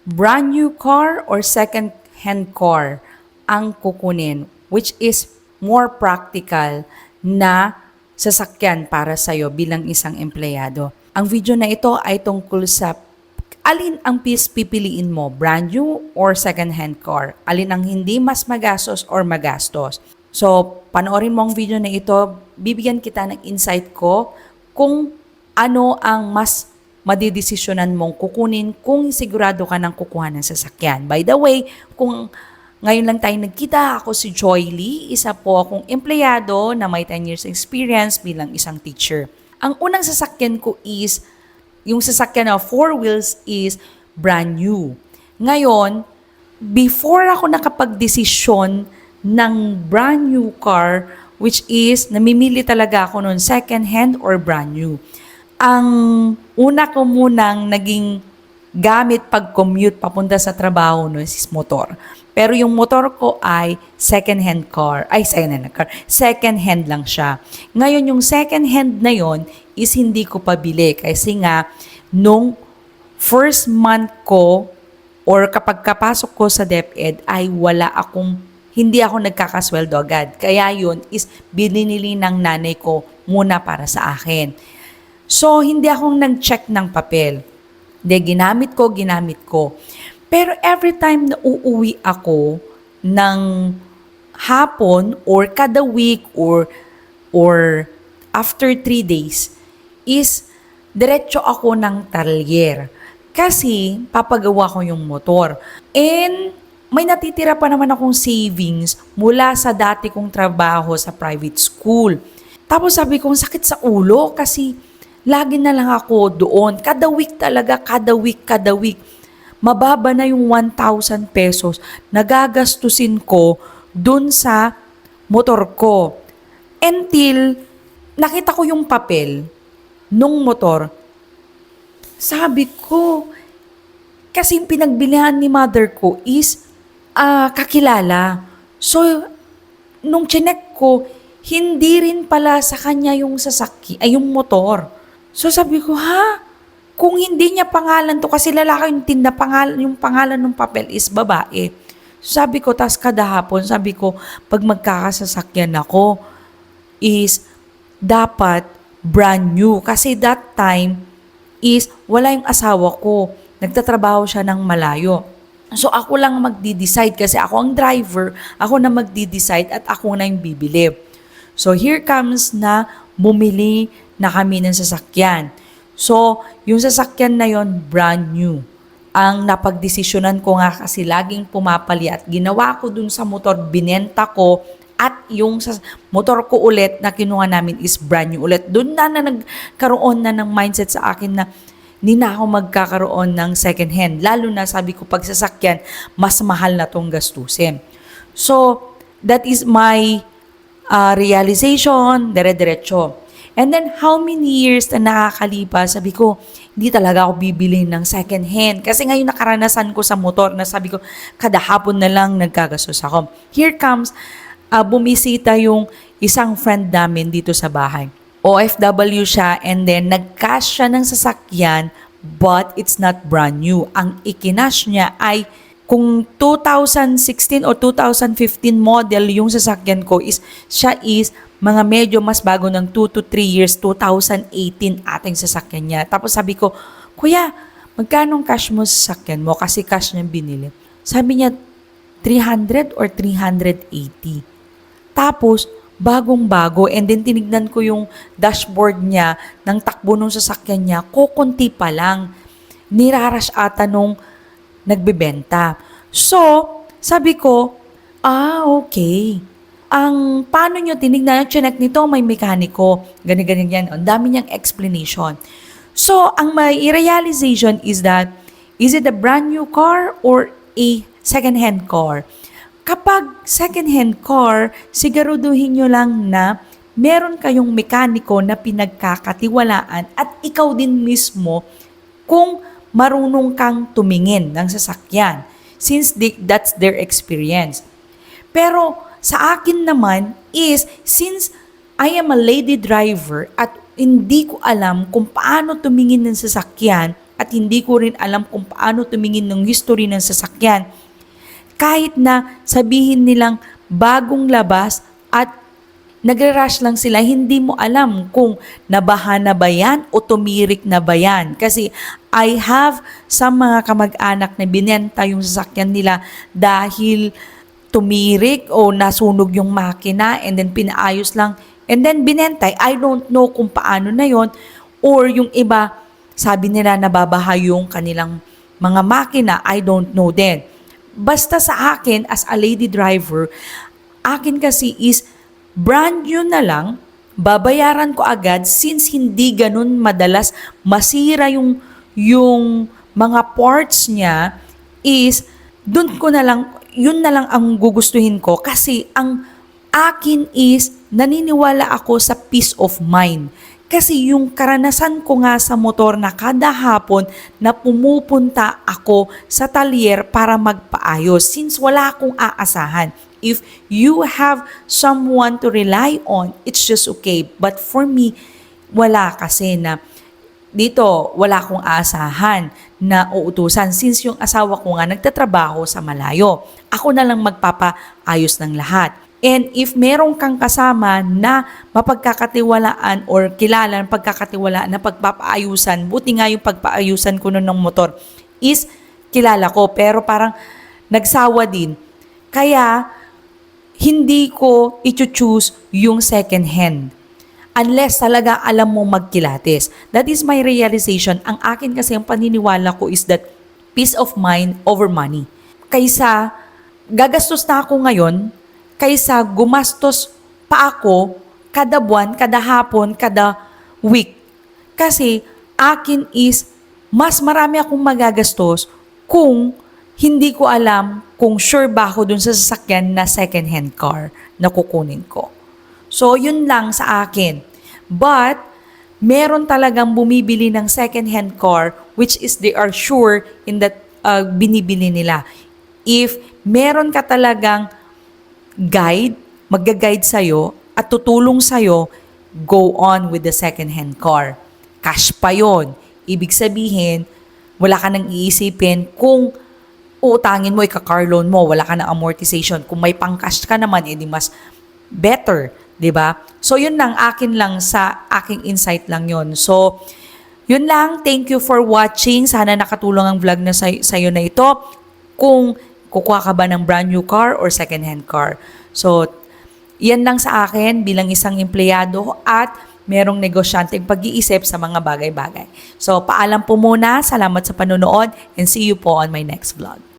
brand new car or second hand car ang kukunin, which is more practical na sasakyan para sa'yo bilang isang empleyado. Ang video na ito ay tungkol sa alin ang pipiliin mo, brand new or second hand car? Alin ang hindi mas magastos or magastos? So, panoorin mo ang video na ito, bibigyan kita ng insight ko kung ano ang mas madidesisyonan mong kukunin kung sigurado ka ng kukuha ng sasakyan. By the way, kung ngayon lang tayo nagkita, ako si Joy Lee, isa po akong empleyado na may 10 years experience bilang isang teacher. Ang unang sasakyan ko is, yung sasakyan na 4 wheels is brand new. Ngayon, before ako nakapagdesisyon ng brand new car, which is, namimili talaga ako nun second hand or brand new. Ang una ko munang naging gamit pag-commute papunta sa trabaho no is motor. Pero yung motor ko ay second hand lang siya. Ngayon yung second hand na yon is hindi ko pabili kasi nga nung first month ko or kapag kapasok ko sa DepEd ay hindi ako nagkakasweldo agad. Kaya yun is binili ng nanay ko muna para sa akin. So, hindi akong nag-check ng papel. Ginamit ko. Pero every time na uuwi ako ng hapon or kada week or after 3 days is diretso ako ng talyer. Kasi papagawa ko yung motor. And may natitira pa naman akong savings mula sa dati kong trabaho sa private school. Tapos sabi ko, sakit sa ulo kasi lagi na lang ako doon. Kada week. Mababa na yung 1,000 pesos na gagastusin ko doon sa motor ko. Until nakita ko yung papel nung motor, sabi ko, kasi yung pinagbilihan ni mother ko is kakilala. So, nung chinek ko, hindi rin pala sa kanya yung yung motor. So sabi ko, kung hindi niya pangalan to, kasi lalaki yung pangalan ng papel is babae. So sabi ko, tas kada hapon, sabi ko, pag magkakasasakyan ako, is dapat brand new. Kasi that time is wala yung asawa ko. Nagtatrabaho siya ng malayo. So ako lang magdi-decide kasi ako ang driver, ako na magdi-decide at ako na yung bibili. So here comes na bumili na kami ng sasakyan. So, yung sasakyan na yon brand new. Ang napagdesisyonan ko nga kasi laging pumapali at ginawa ko dun sa motor, binenta ko at yung sa motor ko ulit na kinuha namin is brand new ulit. Doon na nagkaroon na ng mindset sa akin na hindi na ako magkakaroon ng second hand. Lalo na sabi ko pag sasakyan, mas mahal na tong gastusin. So, that is my realization, dire-diretso. And then, how many years na nakakalipas, sabi ko, hindi talaga ako bibili ng second hand. Kasi ngayon nakaranasan ko sa motor na sabi ko, kada hapon na lang nagkagastos ako. Here comes, bumisita yung isang friend namin dito sa bahay. OFW siya and then nag-cash siya ng sasakyan but it's not brand new. Ang ikinash niya ay kung 2016 o 2015 model yung sasakyan ko siya is mga medyo mas bago ng 2 to 3 years, 2018 ating sasakyan niya. Tapos sabi ko, Kuya, magkano cash mo sa sasakyan mo? Kasi cash niya binili. Sabi niya, 300 or 380. Tapos, bagong-bago. And then tinignan ko yung dashboard niya ng takbo ng sasakyan niya, kukunti pa lang. Nirarush ata nung nagbebenta. So, sabi ko, okay. Ang paano nyo tinignan, chinek nito, may mekaniko, ganyan yan. Ang dami niyang explanation. So, ang may realization is that, is it a brand new car or a second-hand car? Kapag second-hand car, siguraduhin nyo lang na meron kayong mekaniko na pinagkakatiwalaan at ikaw din mismo kung marunong kang tumingin ng sasakyan since that's their experience. Pero sa akin naman is, since I am a lady driver at hindi ko alam kung paano tumingin ng sasakyan, at hindi ko rin alam kung paano tumingin ng history ng sasakyan. Kahit na sabihin nilang bagong labas at nagre-rush lang sila, hindi mo alam kung nabaha na ba yan o tumirik na ba yan. Kasi I have sa mga kamag-anak na binenta yung sasakyan nila dahil tumirik o nasunog yung makina and then pinaayos lang and then binentay. I don't know kung paano na yon, or yung iba sabi nila nababaha yung kanilang mga makina. I don't know din. Basta sa akin as a lady driver, akin kasi is brand new na lang, babayaran ko agad since hindi ganun madalas masira yung mga parts niya, is dun ko na lang, yun na lang ang gugustuhin ko kasi ang akin is naniniwala ako sa peace of mind. Kasi yung karanasan ko nga sa motor na kada hapon na pumupunta ako sa talyer para magpaayos since wala akong aasahan. If you have someone to rely on, it's just okay. But for me, wala kasi na dito, wala akong aasahan na uutusan since yung asawa ko nga nagtatrabaho sa malayo. Ako na lang magpapaayos ng lahat. And if meron kang kasama na mapagkakatiwalaan or kilala ng pagkakatiwalaan na pagpapaayusan, buti nga yung pagpaayusan ko nun ng motor is kilala ko pero parang nagsawa din. Kaya hindi ko i-choose yung second hand unless talaga alam mo magkilates. That is my realization. Ang akin kasi ang paniniwala ko is that peace of mind over money. Kaysa gagastos na ako ngayon, kaysa gumastos pa ako kada buwan, kada hapon, kada week. Kasi akin is mas marami akong magagastos kung hindi ko alam kung sure ba ako dun sa sasakyan na second hand car na kukunin ko. So yun lang sa akin. But meron talagang bumibili ng second hand car which is they are sure in that binibili nila. If meron ka talagang guide, magga-guide sa'yo at tutulong sa'yo, go on with the second-hand car. Cash pa yon. Ibig sabihin, wala ka nang iisipin kung utangin mo, ika-car loan mo, wala ka nang amortization. Kung may pang-cash ka naman, edi mas better, di ba? So, yun lang, akin lang sa aking insight lang yon. So, yun lang. Thank you for watching. Sana nakatulong ang vlog na sa'yo na ito. Kung kukuha ka ba ng brand new car or second hand car. So, yan lang sa akin bilang isang empleyado at merong negosyanteng pag-iisip sa mga bagay-bagay. So, paalam po muna. Salamat sa panonood and see you po on my next vlog.